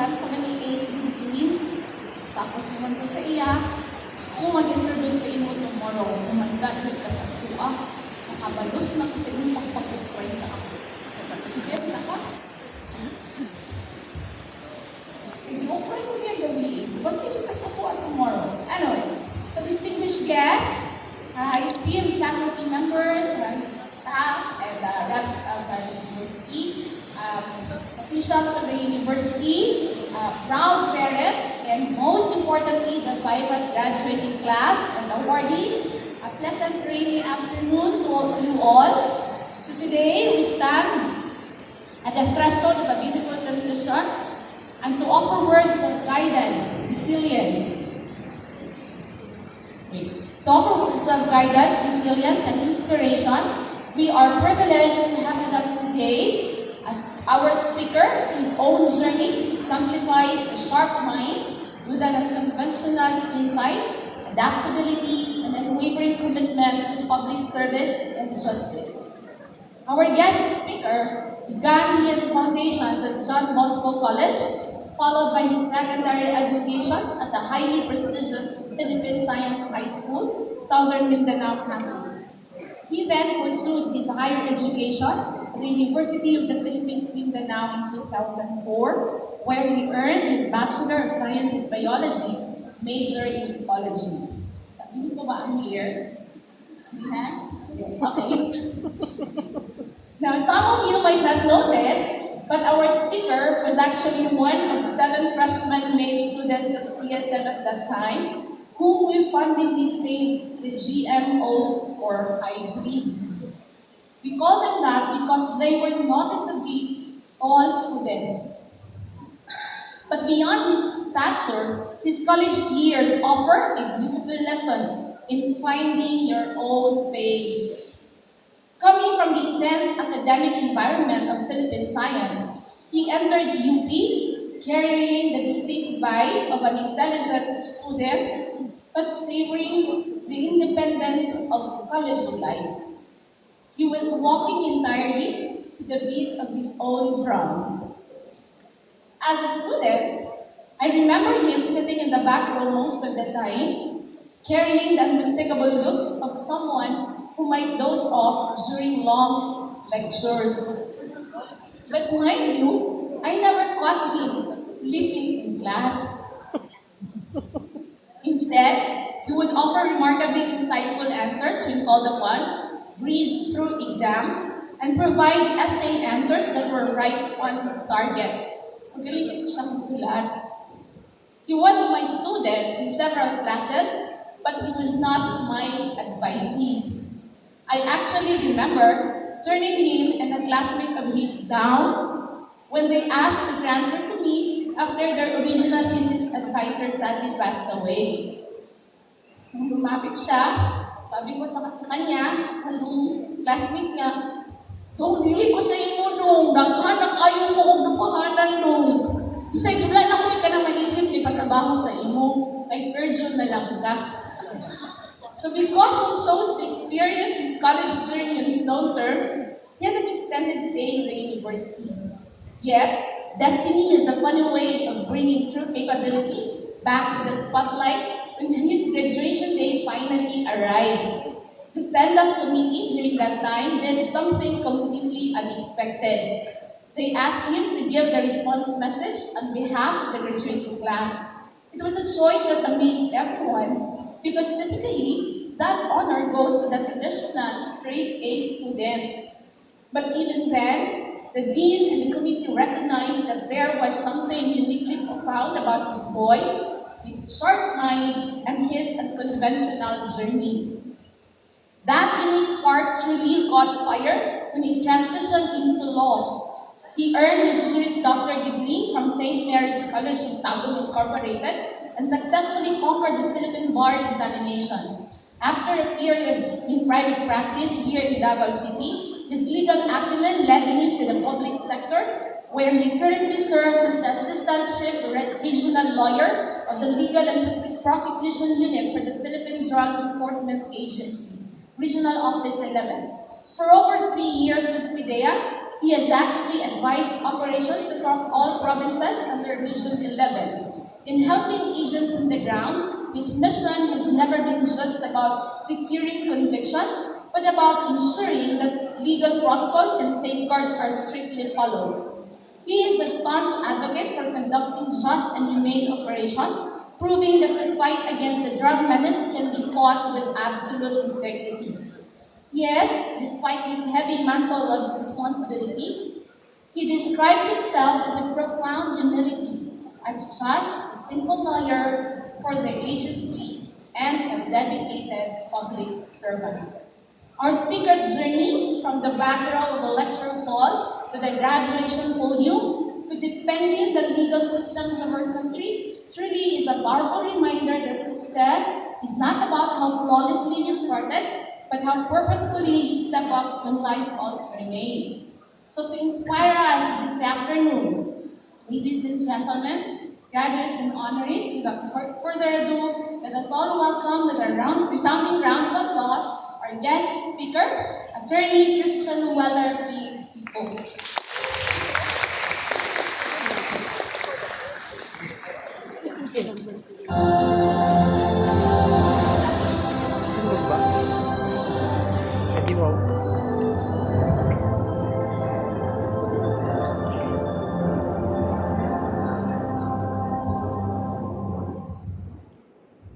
class kami ni Ace in between. Tapos naman ko sa iya, kung mag-introduce sa inyo tomorrow, kumanda dyan ka sa kuha, nakabalos na ko sa inyong pagpapupray sa ako. Napatugyan na ka. I-offer ko niya gabi, ba't kayo ka sa kuha tomorrow? Anyway, so distinguished guests, esteemed faculty members, staff, and reps of the university, officials of the university, proud parents, and most importantly, the private graduating class and awardees. A pleasant rainy afternoon to you all. So today, we stand at the threshold of a beautiful transition and to offer words of guidance, resilience. To offer words of guidance, resilience, and inspiration, we are privileged to have with us today as our speaker, whose own journey exemplifies a sharp mind with an unconventional insight, adaptability, and unwavering commitment to public service and justice. Our guest speaker began his foundations at John Bosco College, followed by his secondary education at the highly prestigious Philippine Science High School, Southern Mindanao campus. He then pursued his higher education at the University of the Philippines, Mindanao in 2004, where he earned his Bachelor of Science in Biology, major in Ecology. Sabi niyo ba ang year? Okay. Now, some of you might not know this, but our speaker was actually one of 7 freshman male students at CSM at that time, whom we fondly nicknamed the GMOs or hybrid. We call them that because they were noticeably tall students. But beyond his stature, his college years offer a beautiful lesson in finding your own pace. Coming from the intense academic environment of Philippine science, he entered UP carrying the distinct vibe of an intelligent student, but savoring the independence of college life. He was walking entirely to the beat of his own drum. As a student, I remember him sitting in the back row most of the time, carrying the unmistakable look of someone who might doze off during long lectures. But mind you, I never caught him sleeping in class. Instead, he would offer remarkably insightful answers when called upon, breeze through exams, and provide essay answers that were right on target. Magaling kasi siyang sulat. He was my student in several classes, but he was not my advisee. I actually remember turning him and a classmate of his down when they asked to transfer to me after their original thesis advisor sadly passed away. Nung lumapit siya, sabi ko sa kanya, sa nung classmate niya, "Dong, dili ko sa imo dong, naghanap ayaw mo og napahanan dong. Besides, wala na ko ka na maisip, may pagtrabaho sa imo, kay surgeon na lang ka." So because he chose to experience his college journey on his own terms, he had an extended stay in the university. Yet, destiny is a funny way of bringing true capability back to the spotlight when his graduation day finally arrived. The stand-up committee during that time did something completely unexpected. They asked him to give the response message on behalf of the graduating class. It was a choice that amazed everyone because typically that honor goes to the traditional straight A student. But even then, the dean and the committee recognized that there was something uniquely profound about his voice, his sharp mind, and his unconventional journey. That unique spark truly caught fire when he transitioned into law. He earned his Juris Doctor degree from St. Mary's College of Tagum Incorporated and successfully conquered the Philippine Bar examination. After a period in private practice here in Davao City, his legal acumen led him to the public sector, where he currently serves as the Assistant Chief Regional Lawyer of the Legal and Prosecution Unit for the Philippine Drug Enforcement Agency, Regional Office 11. For over 3 years with PIDEA, He has actively advised operations across all provinces under Region 11. In helping agents on the ground, his mission has never been just about securing convictions, but about ensuring that legal protocols and safeguards are strictly followed. He is a staunch advocate for conducting just and humane operations, proving that the fight against the drug menace can be fought with absolute integrity. Yes, despite his heavy mantle of responsibility, he describes himself with profound humility as just a simple lawyer for the agency and a dedicated public servant. Our speaker's journey from the back row of a lecture hall to the graduation podium to defending the legal systems of our country truly is a powerful reminder that success is not about how flawlessly you started, but how purposefully you step up when life calls your name. So to inspire us this afternoon, ladies and gentlemen, graduates and honorees, without further ado, let us all welcome with a resounding round of applause our guest speaker, Attorney Christian Weller P. Sipo.